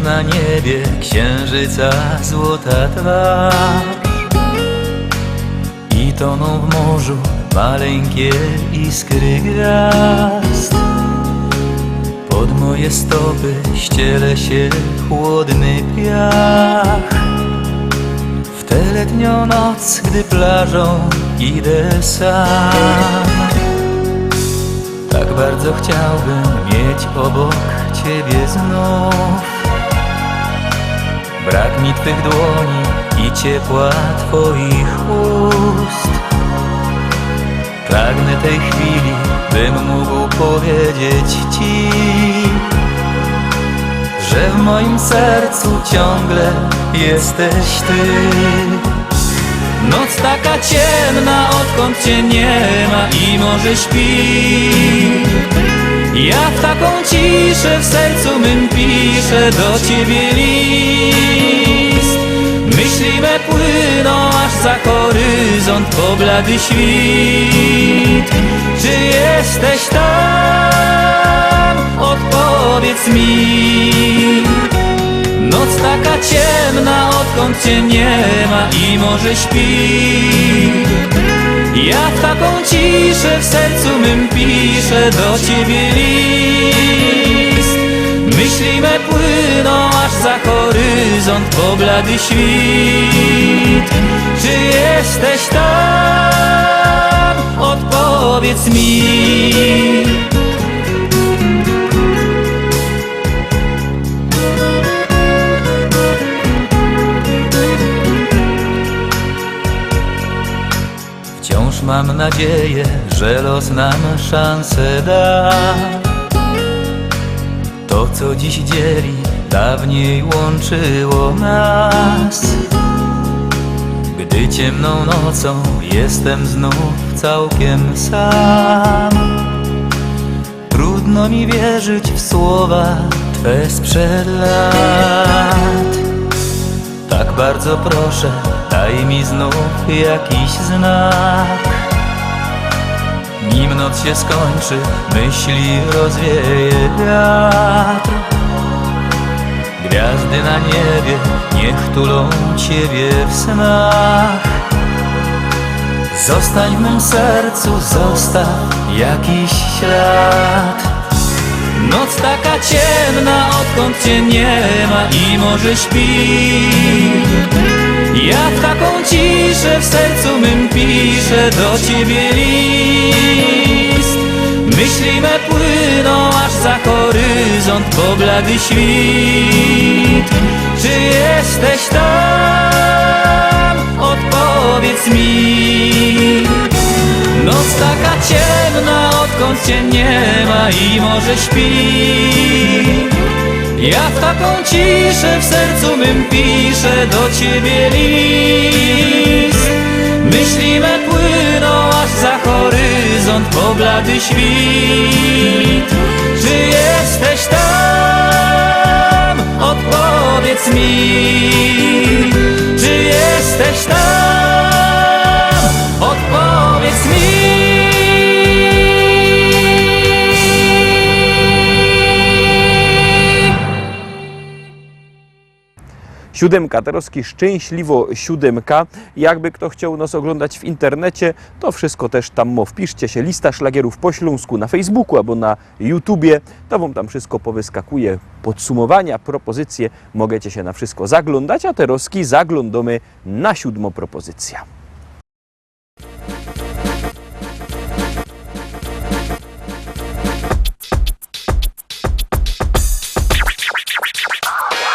na niebie księżyca złota twarz i toną w morzu maleńkie iskry gwiazd. Pod moje stopy ściele się chłodny piach. W tę letnią noc, gdy plażą idę sam, tak bardzo chciałbym mieć obok ciebie znów. Brak mi twych dłoni i ciepła twoich ust. Pragnę tej chwili, bym mógł powiedzieć ci, że w moim sercu ciągle jesteś ty. Noc taka ciemna, odkąd cię nie ma i morze śpi. Ja w taką ciszę w sercu mym piszę do ciebie list. Myśli me płyną aż za horyzont po blady świt. Czy jesteś tam? Odpowiedz mi. Noc taka ciemna, odkąd cię nie ma i morze śpi. Ja w taką ciszę w sercu mym piszę do ciebie list. Myśli me płyną aż za horyzont po blady świt. Czy jesteś tam? Odpowiedz mi. Wciąż mam nadzieję, że los nam szansę da. To, co dziś dzieli, dawniej łączyło nas. Gdy ciemną nocą jestem znów całkiem sam, trudno mi wierzyć w słowa twe sprzed lat. Tak bardzo proszę, daj mi znów jakiś znak. Nim noc się skończy, myśli rozwieje wiatr. Gwiazdy na niebie niech tulą ciebie w snach. Zostań w mym sercu, zostaw jakiś ślad. Noc taka ciemna, odkąd cię nie ma i morze śpi. Ja w taką ciszę w sercu mym piszę do ciebie list. Myśli me płyną aż za horyzont po blady świt. Czy jesteś tam? Odpowiedz mi. Noc taka ciemna, odkąd cię nie ma i morze śpi. Ja w taką ciszę w sercu mym piszę do ciebie list. Myśli me płyną aż za horyzont po blady świt. Czy jesteś tam? Odpowiedz mi. Czy jesteś tam? Odpowiedz mi. Siódemka, Tarowski Szczęśliwo Siódemka. Jakby kto chciał nas oglądać w internecie, to wszystko też tam wpiszcie się lista szlagierów po śląsku na Facebooku albo na YouTubie. To wam tam wszystko powyskakuje, podsumowania, propozycje. Możecie się na wszystko zaglądać, a Tarowski zaglądamy na 7. propozycja.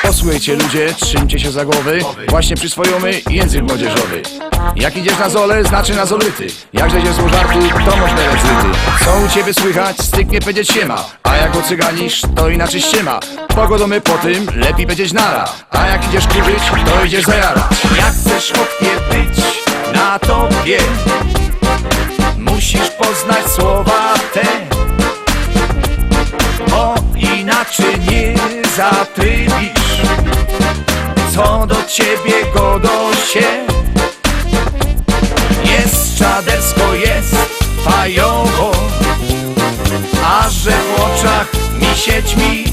Posłuchajcie ludzie, trzymcie się za głowy. Właśnie przyswojomy język młodzieżowy. Jak idziesz na zole, znaczy na zolity. Jak żedziesz z żartu, to można zryty. Co u ciebie słychać, styknie powiedzieć siema. A jak ocyganisz, to inaczej ściema. Pogodomy po tym, lepiej powiedzieć nara. A jak idziesz kurzyć, to idziesz zajarać. Jak chcesz chłopie być na topie, musisz poznać słowa te. Bo inaczej nie zatrybisz. Co do ciebie godo się. Jest czadersko, jest fajowo, a że w oczach mi się ćmi.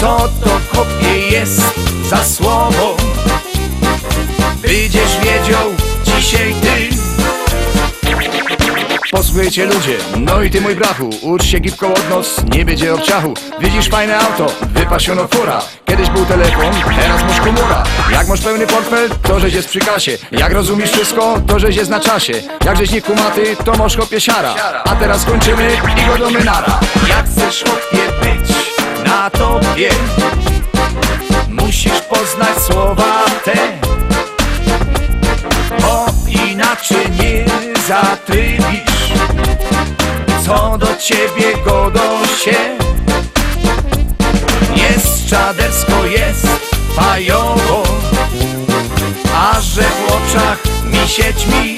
Co to kopie jest za słowo? Będziesz wiedział dzisiaj ty. Posłuchajcie ludzie, no i ty mój brachu, ucz się gipką od nos, nie będzie obciachu. Widzisz fajne auto, wypasiono fura. Kiedyś był telefon, teraz masz komura. Jak masz pełny portfel, to żeś jest przy kasie. Jak rozumiesz wszystko, to żeś jest na czasie. Jak żeś nie kumaty, to masz chłopie siara. A teraz kończymy i godomy nara. Jak chcesz chłopie być na tobie, musisz poznać słowa te, bo inaczej nie zatrybisz. Co do ciebie godą się, jest czadersko, jest fajowo, a że w oczach misieć mi.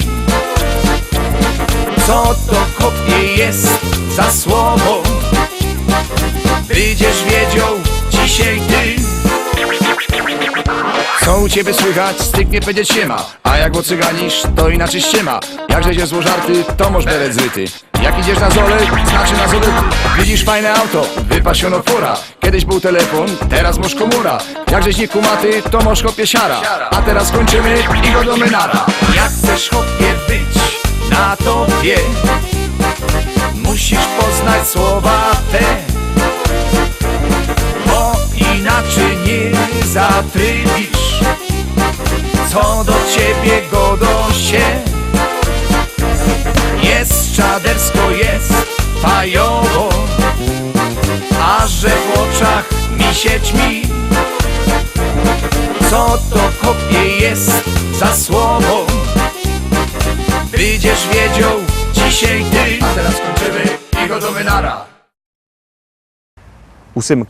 Co to kopie jest za słowo? Będziesz wiedział dzisiaj ty. Co u ciebie słychać? Styknie powiedzieć się ma. A jak ocyganisz, to inaczej ściema. Jak żeś zło żarty, to masz beret zryty. Jak idziesz na zole, znaczy na zolety. Widzisz fajne auto, wypasiono fura. Kiedyś był telefon, teraz masz komura. Jak żeś nie kumaty, to masz chłopie siara. A teraz kończymy i godomy nara. Jak chcesz chłopie być na tobie, musisz poznać słowa te, bo inaczej nie zatrybisz. Co do ciebie godą się, jest czadersko, jest fajowo, a że w oczach misieć mi. Co to kopie jest za słowo? Będziesz wiedział dzisiaj ty. A teraz kończymy i godomy nara.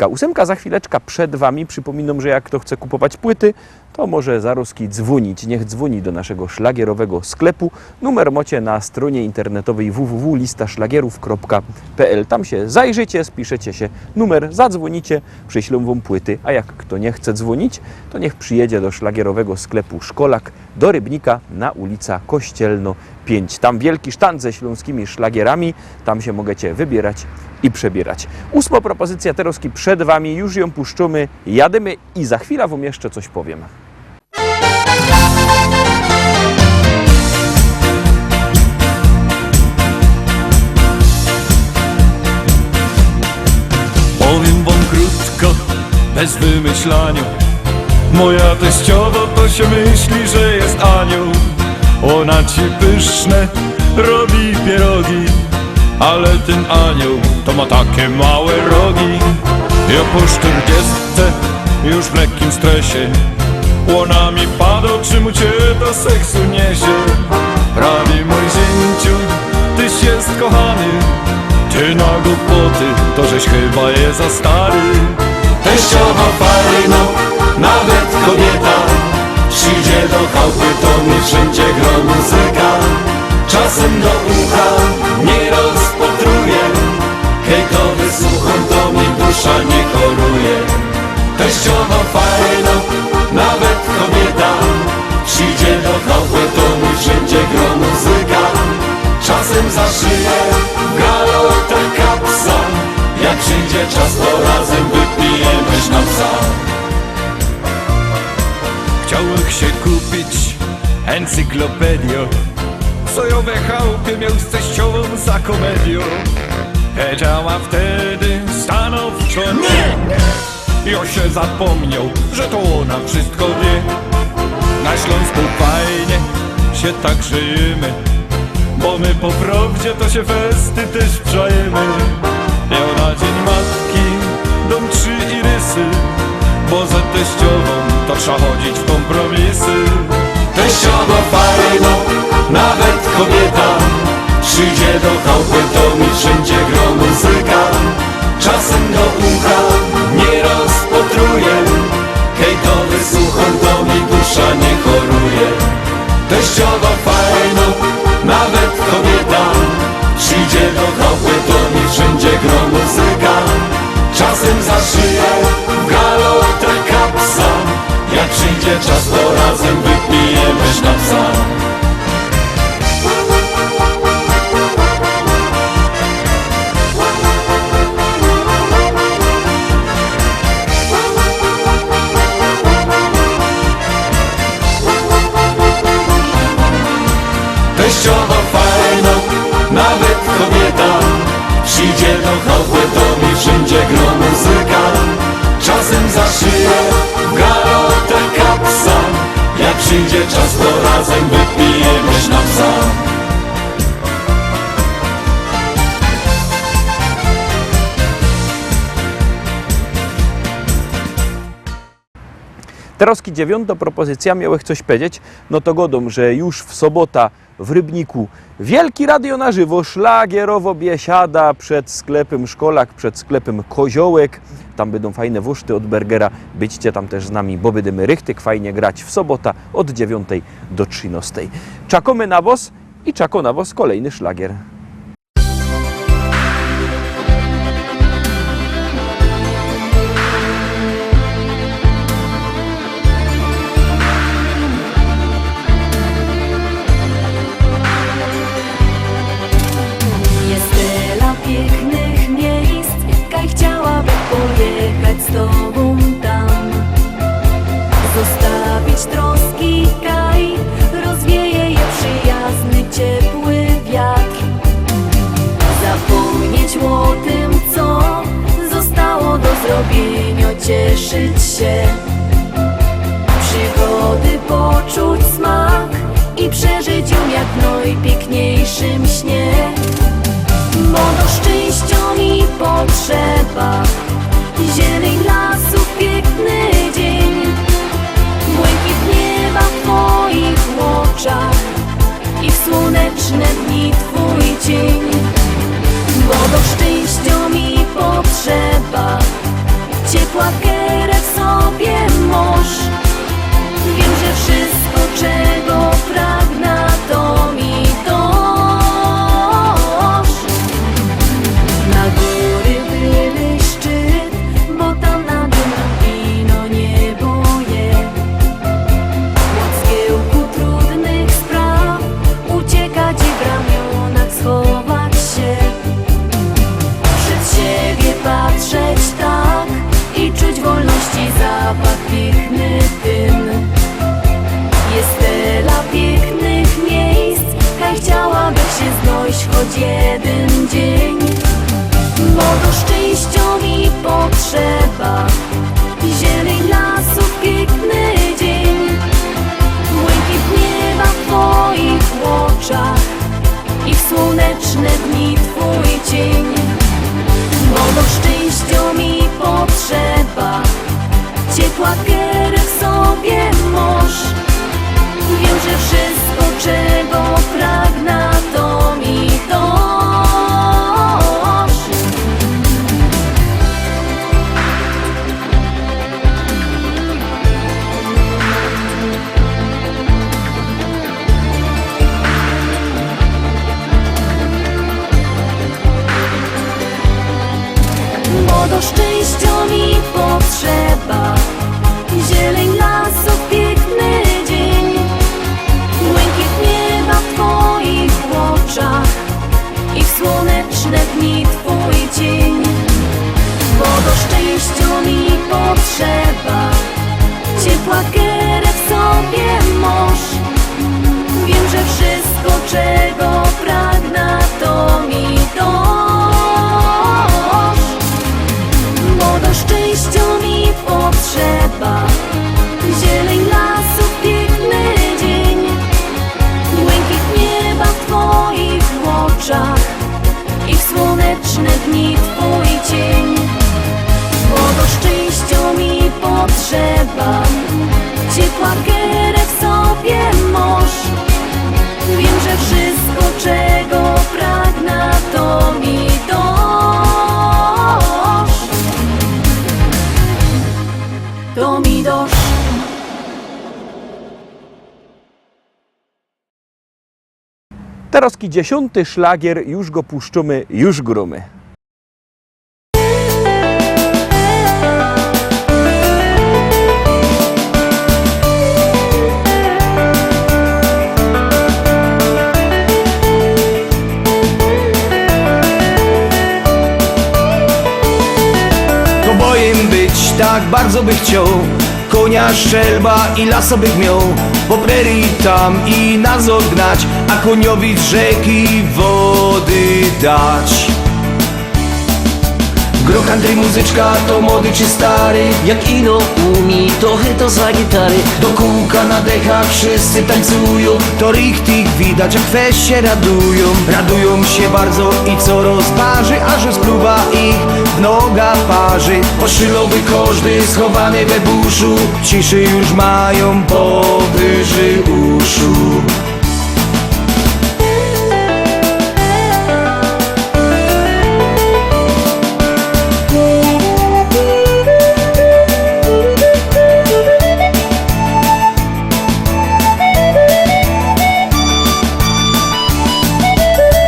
Ósemka za chwileczkę przed Wami. Przypominam, że jak kto chce kupować płyty, to może zaroski dzwonić. Niech dzwoni do naszego szlagierowego sklepu. Numer macie na stronie internetowej www.listaszlagierów.pl. Tam się zajrzycie, spiszecie się numer, zadzwonicie, przyślą Wam płyty. A jak kto nie chce dzwonić, to niech przyjedzie do szlagierowego sklepu Szkolak do Rybnika na ulica Kościelno 5. Tam wielki sztand ze śląskimi szlagierami. Tam się możecie wybierać i przebierać. 8. propozycja Teroski przed Wami. Już ją puszczymy, jadymy i za chwilę Wam jeszcze coś powiem. Powiem wam krótko, bez wymyślania. Moja teściowa to się myśli, że jest anioł. Ona ci pyszne robi pierogi, ale ten anioł to ma takie małe rogi. Ja po 40 już w lekkim stresie. Ona mi pada, czemu cię do seksu niesie. Prawie mój zięciu, tyś jest kochany. Ty na głupoty, to żeś chyba je za stary. Teściowa fajno, nawet kobieta. Przyjdzie do chałupy, to mnie wszędzie gro muzyka. Czasem do ucha nie rozpatruje. Hejkowy słucham, to mi dusza nie choruje. Teściowa fajno, nawet kobieta. Przyjdzie do chałupy, to mi wszędzie gro muzyka. Czasem za szyję galota kapsa. Jak przyjdzie czas, to razem wypijemy sznapsa. Chciałbym się kupić encyklopedię, co ją we chałupie miał z teściową za komedią. Powiedziała wtedy stanowczo nie. Ja się zapomniał, że to ona wszystko wie. Na Śląsku fajnie się tak żyjemy, bo my po prawdzie to się festy też wczajemy. Ja na dzień matki dom 3 irysy, bo za teściową to trzeba chodzić w kompromisy. Teściowa fajno, nawet kobieta. Przyjdzie do chałupy, to mi wszędzie gro muzyka. Czasem do ucha nie rozpatruje. Hejtowy słucham, to mi dusza nie choruje. Teściowa fajno, nawet kobieta. Przyjdzie do chałupy, to mi wszędzie gro muzyka. Czasem za szyję galota kapsa. Jak przyjdzie czas, to razem wypijemy sznapsa. czas, to razem wypijemy sznapsa. Teraz dziewiąta propozycja, miałeś coś powiedzieć, no to godą, że już w sobota w Rybniku wielki radio na żywo, szlagierowo biesiada przed sklepem Szkolak, przed sklepem Koziołek. Tam będą fajne wuszty od Bergera, byćcie tam też z nami, bo będziemy rychtyk fajnie grać w sobota od 9 do 13. Czakamy na was i czako na was kolejny szlagier. Jest tyle pięknych miejsc, kaj chciałabym pojechać z tobą tam. Zostawić troski, kaj rozwieje je przyjazny, ciepły wiatr. Zapomnieć o tym, co zostało do zrobienia, cieszyć się. Przygody poczuć smak i przeżyć ją jak w najpiękniejszym śnie. Bo do szczęścia mi potrzeba zieleń lasów, piękny dzień, błękit nieba w twoich oczach i w słoneczne dni twój cień. Bo do szczęścia mi potrzeba ciepła kierę w sobie masz. Wiem, że wszystko, czego pragnę, to mi dasz. Na góry były szczyt, bo tam nad wino niebo je. Od zgiełku trudnych spraw uciekać i w ramionach schować się. Przed siebie patrzeć tak i czuć wolności zapach piękny dym. Jest tyle pięknych miejsc, kaj chciałabym się znosić choć jeden dzień. Bo do szczęścia mi potrzeba zieleń lasów, piękny dzień, błękit nieba w twoich oczach i w słoneczne dni twój cień. Bo do szczęścia mi potrzeba ciepła kierę w sobie masz. Wiem, że wszystko, czego pragnę, to mi dasz. Bo do szczęścia mi potrzeba zieleń lasów, piękny dzień, błękit nieba w twoich oczach i w słoneczne dni twój cień. Bo do szczęścia mi potrzeba ciepła kierę w sobie masz. Wiem, że wszystko, czego pragnę, to mi dasz. Bo do szczęścia mi potrzeba zieleń lasów, piękny dzień, błękit nieba w twoich oczach i w słoneczne dni twój cień. Bo do szczęścia mi potrzeba ciepła kierę w sobie masz. Wiem, że wszystko, czego pragnę, to mi dasz. To mi dasz. Teraz 10. szlagier, już go puszczymy, już grumy. Kobojem być tak bardzo by chciał, konia szczelba i lasa bych miał, po prerii tam i nas odgnać, a koniowi z rzeki wody dać. Groch Andrzej muzyczka to młody czy stary, Jak ino umi, to chyto za gitary. do kółka na dechach wszyscy tańcują. To richtig widać jak weź się radują. Radują się bardzo i co rozparzy, aż rozpluwa ich w noga parzy. Oszylowy każdy schowany we buszu, ciszy już mają powyżej uszu.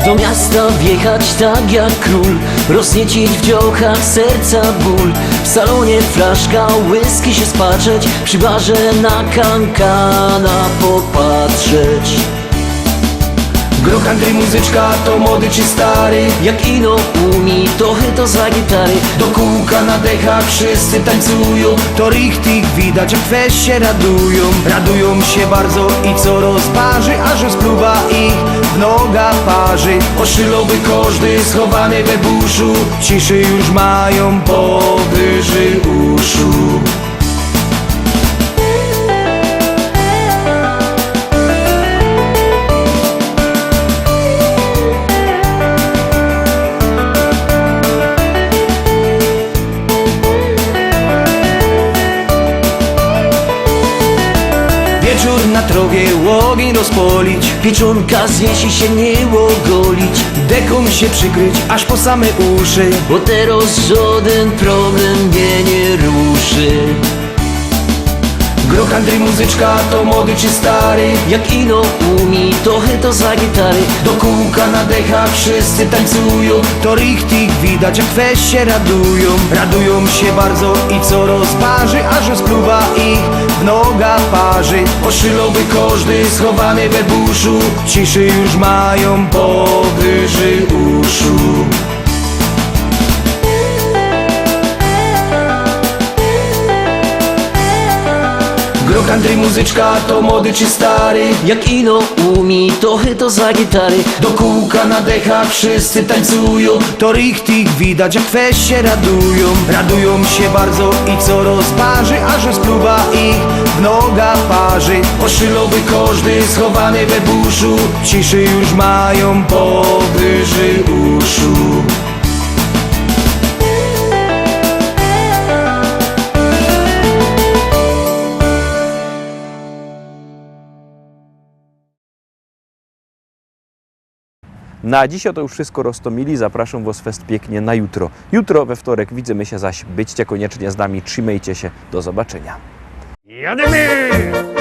Do miasta wjechać tak jak król, rozniecić w dziołchach serca ból. W salonie flaszka whisky się spatrzeć, przy barze na kankana popatrzeć. Groch Andrzej muzyczka to młody czy stary, Jak ino umi, to chyto za gitary. do kółka na dechach wszyscy tańcują. To richtig widać jak weź się radują. Radują się bardzo i co rozparzy, aż rozpluwa ich w noga parzy. Oszylowy każdy schowany we buszu, ciszy już mają powyżej uszu. Wieczór na trowie, ogień rozpolić, Pieczonka zjeść i się nie ogolić, deką się przykryć aż po same uszy. bo teraz żaden problem mnie nie ruszy. Groch Andrzej muzyczka to młody czy stary, Jak ino umi, to chyto za gitary. do kółka na dechach wszyscy tańcują. To richtig widać jak weź się radują. Radują się bardzo i co rozparzy, aż rozpluwa ich w noga parzy. Oszylowy każdy schowany we buszu, ciszy już mają powyżej uszu. Groch Andrzej muzyczka to młody czy stary, Jak ino umi, to chyto za gitary. do kółka na dechach wszyscy tańcują. To richtig widać jak weź się radują. Radują się bardzo i co rozparzy, aż rozpluwa ich w noga parzy. Oszylowy każdy schowany we buszu, ciszy już mają powyżej uszu. Na dzisiaj to już wszystko, Rostomili. Zapraszam Was fest pięknie na jutro. Jutro we wtorek widzimy się zaś. Byćcie koniecznie z nami, trzymajcie się. Do zobaczenia. Jademy!